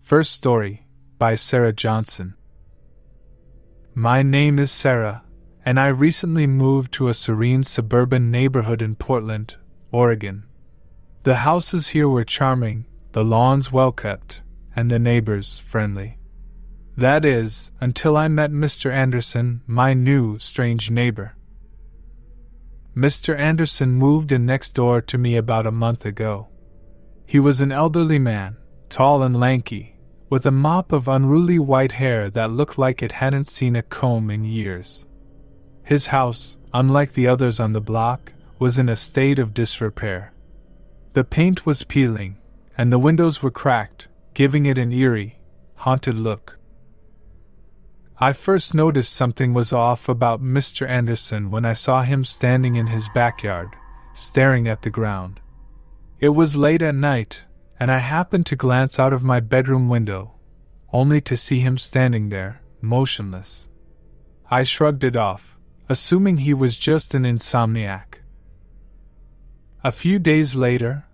First Story, by Sarah Johnson. My name is Sarah, and I recently moved to a serene suburban neighborhood in Portland, Oregon. The houses here were charming, the lawns well kept, and the neighbors friendly. That is, until I met Mr. Anderson, my new, strange neighbor. Mr. Anderson moved in next door to me about a month ago. He was an elderly man, tall and lanky, with a mop of unruly white hair that looked like it hadn't seen a comb in years. His house, unlike the others on the block, was in a state of disrepair. The paint was peeling, and the windows were cracked, giving it an eerie, haunted look. I first noticed something was off about Mr. Anderson when I saw him standing in his backyard, staring at the ground. It was late at night, and I happened to glance out of my bedroom window, only to see him standing there, motionless. I shrugged it off, assuming he was just an insomniac. A few days later,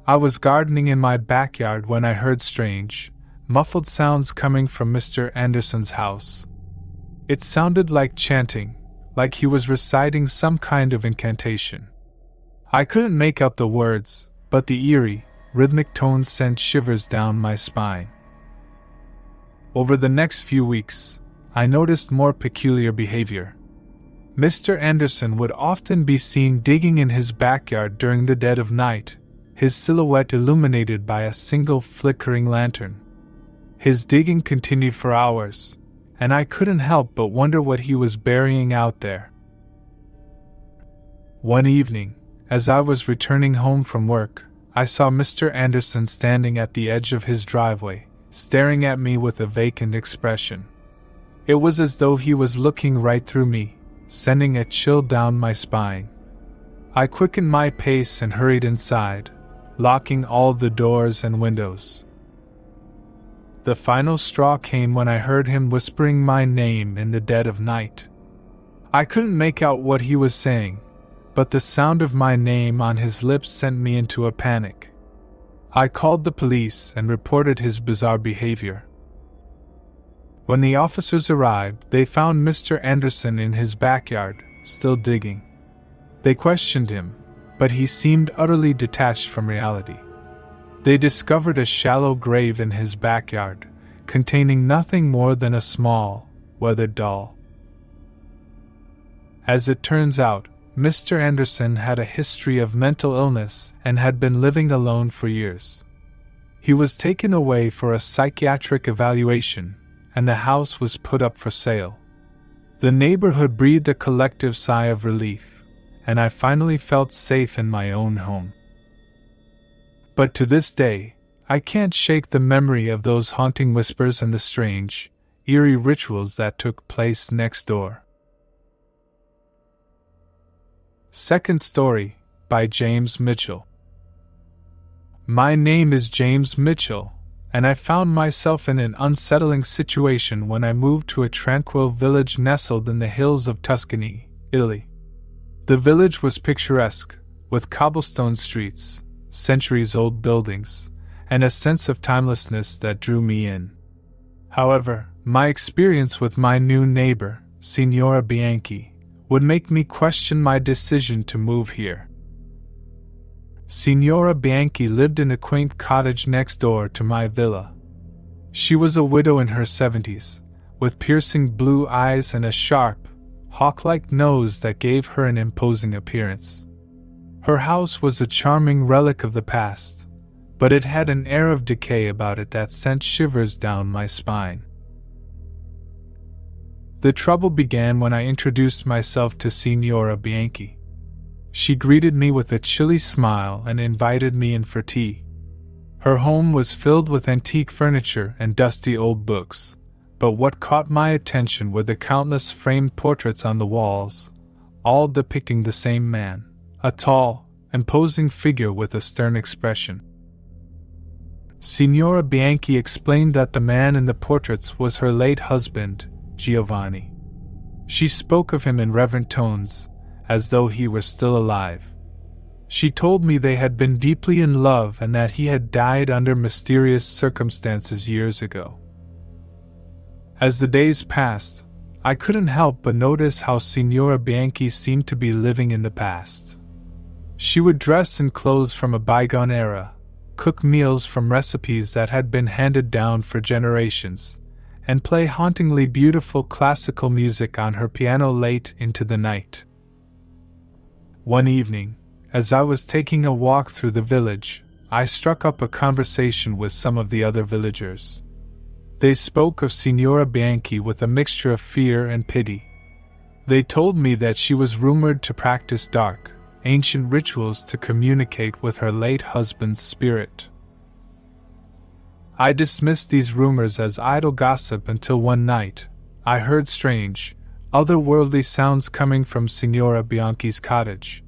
I was gardening in my backyard when I heard strange, muffled sounds coming from Mr. Anderson's house. It sounded like chanting, like he was reciting some kind of incantation. I couldn't make out the words, but the eerie, rhythmic tones sent shivers down my spine. Over the next few weeks, I noticed more peculiar behavior. Mr. Anderson would often be seen digging in his backyard during the dead of night, his silhouette illuminated by a single flickering lantern. His digging continued for hours, and I couldn't help but wonder what he was burying out there. One evening, as I was returning home from work, I saw Mr. Anderson standing at the edge of his driveway, staring at me with a vacant expression. It was as though he was looking right through me, sending a chill down my spine. I quickened my pace and hurried inside, locking all the doors and windows. The final straw came when I heard him whispering my name in the dead of night. I couldn't make out what he was saying, but the sound of my name on his lips sent me into a panic. I called the police and reported his bizarre behavior. When the officers arrived, they found Mr. Anderson in his backyard, still digging. They questioned him, but he seemed utterly detached from reality. They discovered a shallow grave in his backyard, containing nothing more than a small, weathered doll. As it turns out, Mr. Anderson had a history of mental illness and had been living alone for years. He was taken away for a psychiatric evaluation, and the house was put up for sale. The neighborhood breathed a collective sigh of relief, and I finally felt safe in my own home. But to this day, I can't shake the memory of those haunting whispers and the strange, eerie rituals that took place next door. Second Story, by James Mitchell. My name is James Mitchell, and I found myself in an unsettling situation when I moved to a tranquil village nestled in the hills of Tuscany, Italy. The village was picturesque, with cobblestone streets, centuries-old buildings, and a sense of timelessness that drew me in. However, my experience with my new neighbor, Signora Bianchi, would make me question my decision to move here. Signora Bianchi lived in a quaint cottage next door to my villa. She was a widow in her 70s, with piercing blue eyes and a sharp, hawk-like nose that gave her an imposing appearance. Her house was a charming relic of the past, but it had an air of decay about it that sent shivers down my spine. The trouble began when I introduced myself to Signora Bianchi. She greeted me with a chilly smile and invited me in for tea. Her home was filled with antique furniture and dusty old books, but what caught my attention were the countless framed portraits on the walls, all depicting the same man, a tall, imposing figure with a stern expression. Signora Bianchi explained that the man in the portraits was her late husband, Giovanni. She spoke of him in reverent tones, as though he were still alive. She told me they had been deeply in love and that he had died under mysterious circumstances years ago. As the days passed, I couldn't help but notice how Signora Bianchi seemed to be living in the past. She would dress in clothes from a bygone era, cook meals from recipes that had been handed down for generations, and play hauntingly beautiful classical music on her piano late into the night. One evening, as I was taking a walk through the village, I struck up a conversation with some of the other villagers. They spoke of Signora Bianchi with a mixture of fear and pity. They told me that she was rumored to practice dark, ancient rituals to communicate with her late husband's spirit. I dismissed these rumors as idle gossip until one night, I heard strange, otherworldly sounds coming from Signora Bianchi's cottage.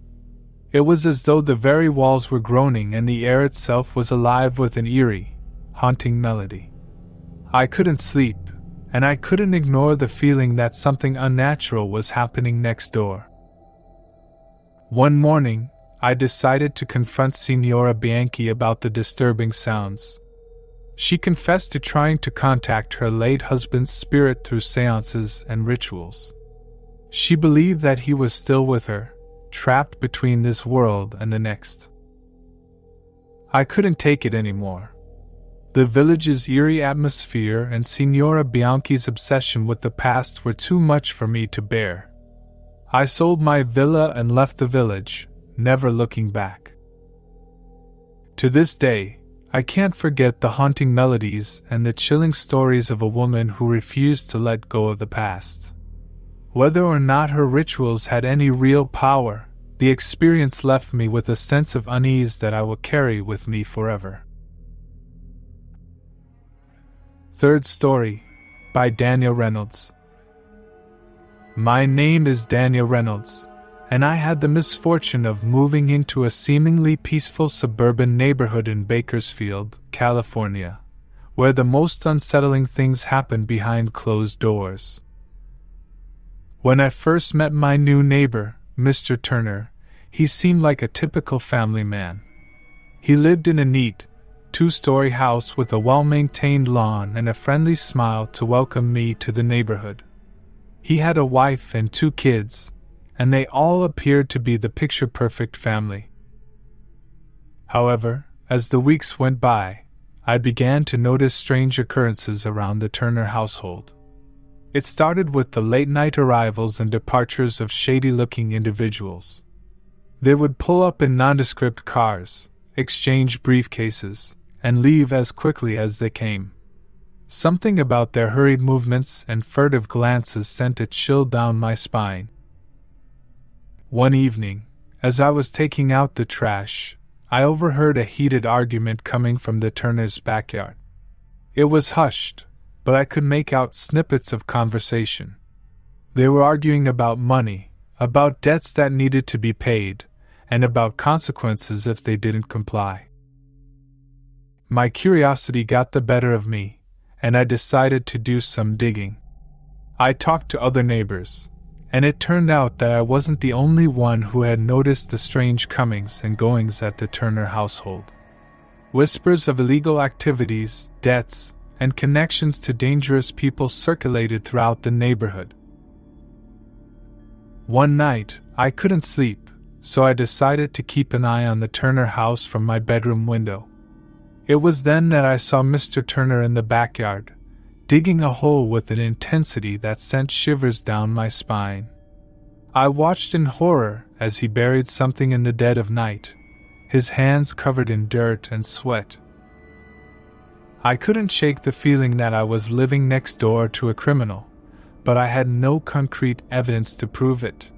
It was as though the very walls were groaning and the air itself was alive with an eerie, haunting melody. I couldn't sleep, and I couldn't ignore the feeling that something unnatural was happening next door. One morning, I decided to confront Signora Bianchi about the disturbing sounds. She confessed to trying to contact her late husband's spirit through seances and rituals. She believed that he was still with her, trapped between this world and the next. I couldn't take it anymore. The village's eerie atmosphere and Signora Bianchi's obsession with the past were too much for me to bear. I sold my villa and left the village, never looking back. To this day, I can't forget the haunting melodies and the chilling stories of a woman who refused to let go of the past. Whether or not her rituals had any real power, the experience left me with a sense of unease that I will carry with me forever. Third Story, by Daniel Reynolds. My name is Daniel Reynolds, and I had the misfortune of moving into a seemingly peaceful suburban neighborhood in Bakersfield, California, where the most unsettling things happen behind closed doors. When I first met my new neighbor, Mr. Turner, he seemed like a typical family man. He lived in a neat, two-story house with a well-maintained lawn and a friendly smile to welcome me to the neighborhood. He had a wife and 2 kids, and they all appeared to be the picture-perfect family. However, as the weeks went by, I began to notice strange occurrences around the Turner household. It started with the late-night arrivals and departures of shady-looking individuals. They would pull up in nondescript cars, exchange briefcases, and leave as quickly as they came. Something about their hurried movements and furtive glances sent a chill down my spine. One evening, as I was taking out the trash, I overheard a heated argument coming from the Turners' backyard. It was hushed, but I could make out snippets of conversation. They were arguing about money, about debts that needed to be paid, and about consequences if they didn't comply. My curiosity got the better of me, and I decided to do some digging. I talked to other neighbors, and it turned out that I wasn't the only one who had noticed the strange comings and goings at the Turner household. Whispers of illegal activities, debts, and connections to dangerous people circulated throughout the neighborhood. One night, I couldn't sleep, so I decided to keep an eye on the Turner house from my bedroom window. It was then that I saw Mr. Turner in the backyard, digging a hole with an intensity that sent shivers down my spine. I watched in horror as he buried something in the dead of night, his hands covered in dirt and sweat. I couldn't shake the feeling that I was living next door to a criminal, but I had no concrete evidence to prove it.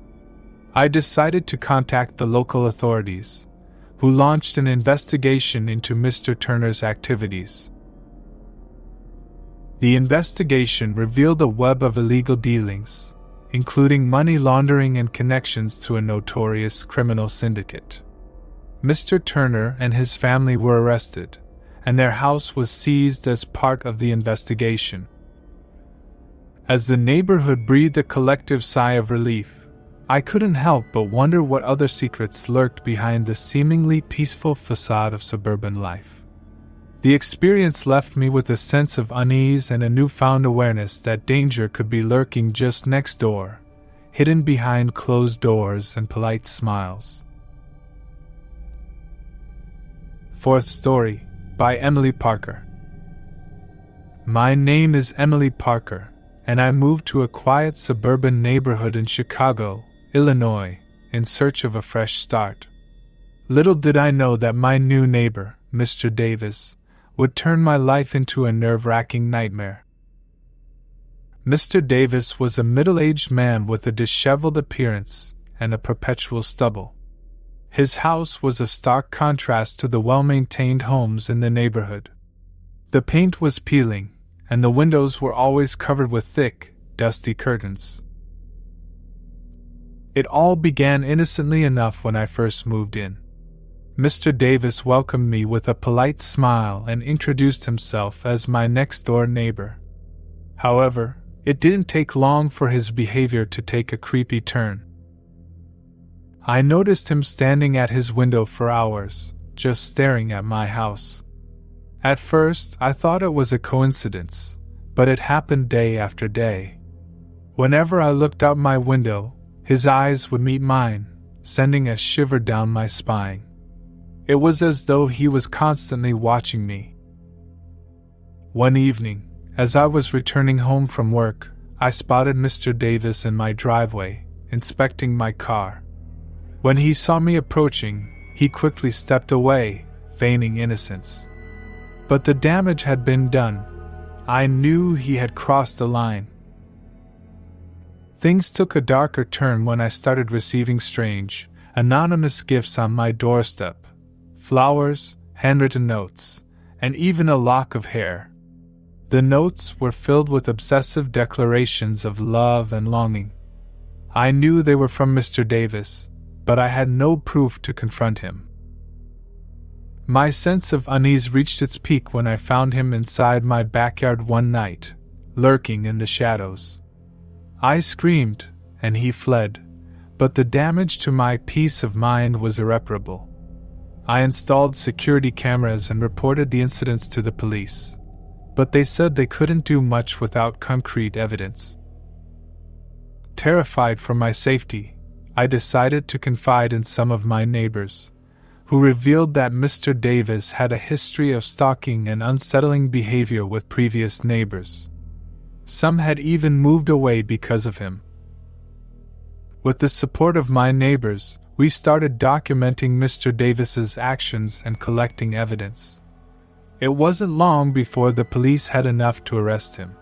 I decided to contact the local authorities, who launched an investigation into Mr. Turner's activities. The investigation revealed a web of illegal dealings, including money laundering and connections to a notorious criminal syndicate. Mr. Turner and his family were arrested, and their house was seized as part of the investigation. As the neighborhood breathed a collective sigh of relief, I couldn't help but wonder what other secrets lurked behind the seemingly peaceful facade of suburban life. The experience left me with a sense of unease and a newfound awareness that danger could be lurking just next door, hidden behind closed doors and polite smiles. Fith Story by Emily Parker. My name is Emily Parker, and I moved to a quiet suburban neighborhood in Chicago, Illinois, in search of a fresh start. Little did I know that my new neighbor, Mr. Davis, would turn my life into a nerve-wracking nightmare. Mr. Davis was a middle-aged man with a disheveled appearance and a perpetual stubble. His house was a stark contrast to the well-maintained homes in the neighborhood. The paint was peeling, and the windows were always covered with thick, dusty curtains. It all began innocently enough when I first moved in. Mr. Davis welcomed me with a polite smile and introduced himself as my next-door neighbor. However, it didn't take long for his behavior to take a creepy turn. I noticed him standing at his window for hours, just staring at my house. At first, I thought it was a coincidence, but it happened day after day. Whenever I looked out my window, his eyes would meet mine, sending a shiver down my spine. It was as though he was constantly watching me. One evening, as I was returning home from work, I spotted Mr. Davis in my driveway, inspecting my car. When he saw me approaching, he quickly stepped away, feigning innocence. But the damage had been done. I knew he had crossed the line. Things took a darker turn when I started receiving strange, anonymous gifts on my doorstep. Flowers, handwritten notes, and even a lock of hair. The notes were filled with obsessive declarations of love and longing. I knew they were from Mr. Davis, but I had no proof to confront him. My sense of unease reached its peak when I found him inside my backyard one night, lurking in the shadows. I screamed, and he fled, but the damage to my peace of mind was irreparable. I installed security cameras and reported the incidents to the police, but they said they couldn't do much without concrete evidence. Terrified for my safety, I decided to confide in some of my neighbors, who revealed that Mr. Davis had a history of stalking and unsettling behavior with previous neighbors. Some had even moved away because of him. With the support of my neighbors, we started documenting Mr. Davis's actions and collecting evidence. It wasn't long before the police had enough to arrest him.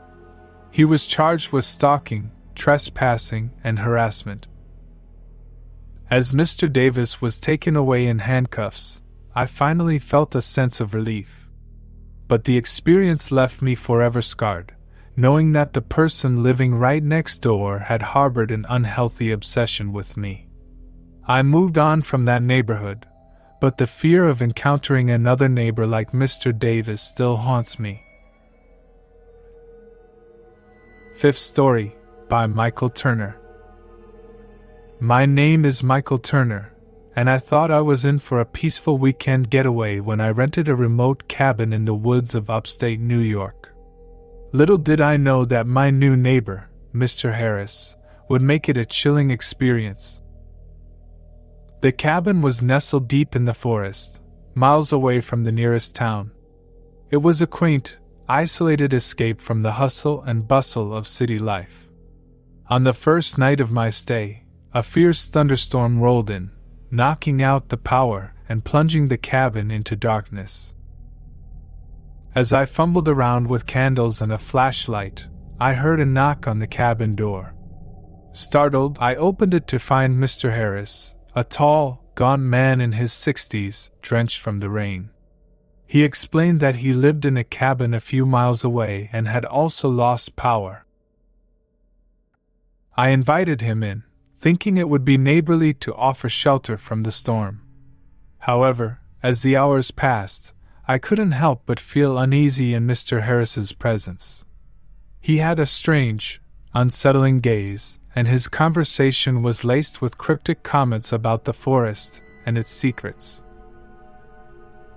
He was charged with stalking, trespassing, and harassment. As Mr. Davis was taken away in handcuffs, I finally felt a sense of relief. But the experience left me forever scarred, knowing that the person living right next door had harbored an unhealthy obsession with me. I moved on from that neighborhood, but the fear of encountering another neighbor like Mr. Davis still haunts me. Fith Story by Michael Turner. My name is Michael Turner, and I thought I was in for a peaceful weekend getaway when I rented a remote cabin in the woods of upstate New York. Little did I know that my new neighbor, Mr. Harris, would make it a chilling experience. The cabin was nestled deep in the forest, miles away from the nearest town. It was a quaint, isolated escape from the hustle and bustle of city life. On the first night of my stay, a fierce thunderstorm rolled in, knocking out the power and plunging the cabin into darkness. As I fumbled around with candles and a flashlight, I heard a knock on the cabin door. Startled, I opened it to find Mr. Harris, a tall, gaunt man in his 60s, drenched from the rain. He explained that he lived in a cabin a few miles away and had also lost power. I invited him in, thinking it would be neighborly to offer shelter from the storm. However, as the hours passed, I couldn't help but feel uneasy in Mr. Harris's presence. He had a strange, unsettling gaze, and his conversation was laced with cryptic comments about the forest and its secrets.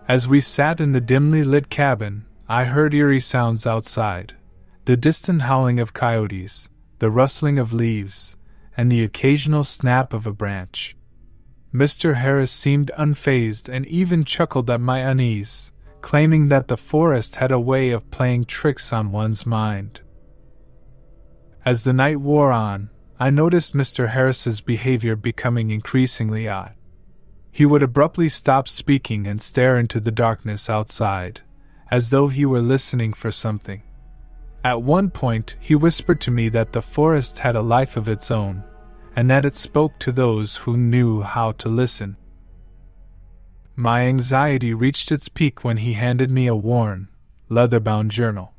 As we sat in the dimly lit cabin, I heard eerie sounds outside, the distant howling of coyotes, the rustling of leaves, and the occasional snap of a branch. Mr. Harris seemed unfazed and even chuckled at my unease, claiming that the forest had a way of playing tricks on one's mind. As the night wore on, I noticed Mr. Harris's behavior becoming increasingly odd. He would abruptly stop speaking and stare into the darkness outside, as though he were listening for something. At one point, he whispered to me that the forest had a life of its own, and that it spoke to those who knew how to listen. My anxiety reached its peak when he handed me a worn, leather-bound journal.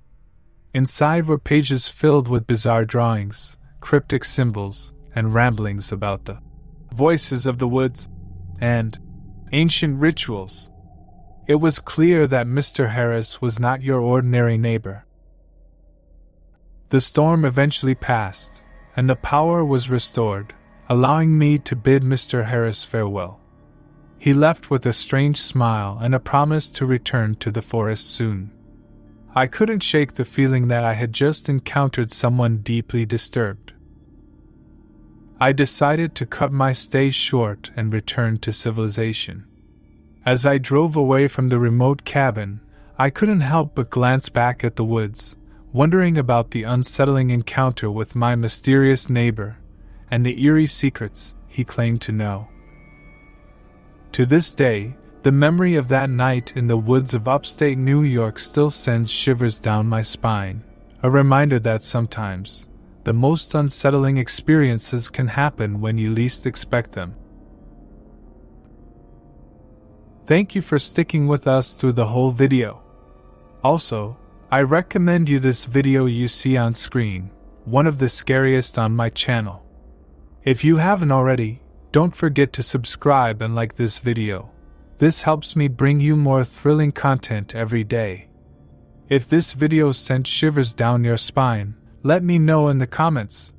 Inside were pages filled with bizarre drawings, cryptic symbols, and ramblings about the voices of the woods and ancient rituals. It was clear that Mr. Harris was not your ordinary neighbor. The storm eventually passed, and the power was restored, allowing me to bid Mr. Harris farewell. He left with a strange smile and a promise to return to the forest soon. I couldn't shake the feeling that I had just encountered someone deeply disturbed. I decided to cut my stay short and return to civilization. As I drove away from the remote cabin, I couldn't help but glance back at the woods, wondering about the unsettling encounter with my mysterious neighbor and the eerie secrets he claimed to know. To this day, the memory of that night in the woods of upstate New York still sends shivers down my spine, a reminder that sometimes the most unsettling experiences can happen when you least expect them. Thank you for sticking with us through the whole video. Also, I recommend you this video you see on screen, one of the scariest on my channel. If you haven't already, don't forget to subscribe and like this video. This helps me bring you more thrilling content every day. If this video sent shivers down your spine, let me know in the comments.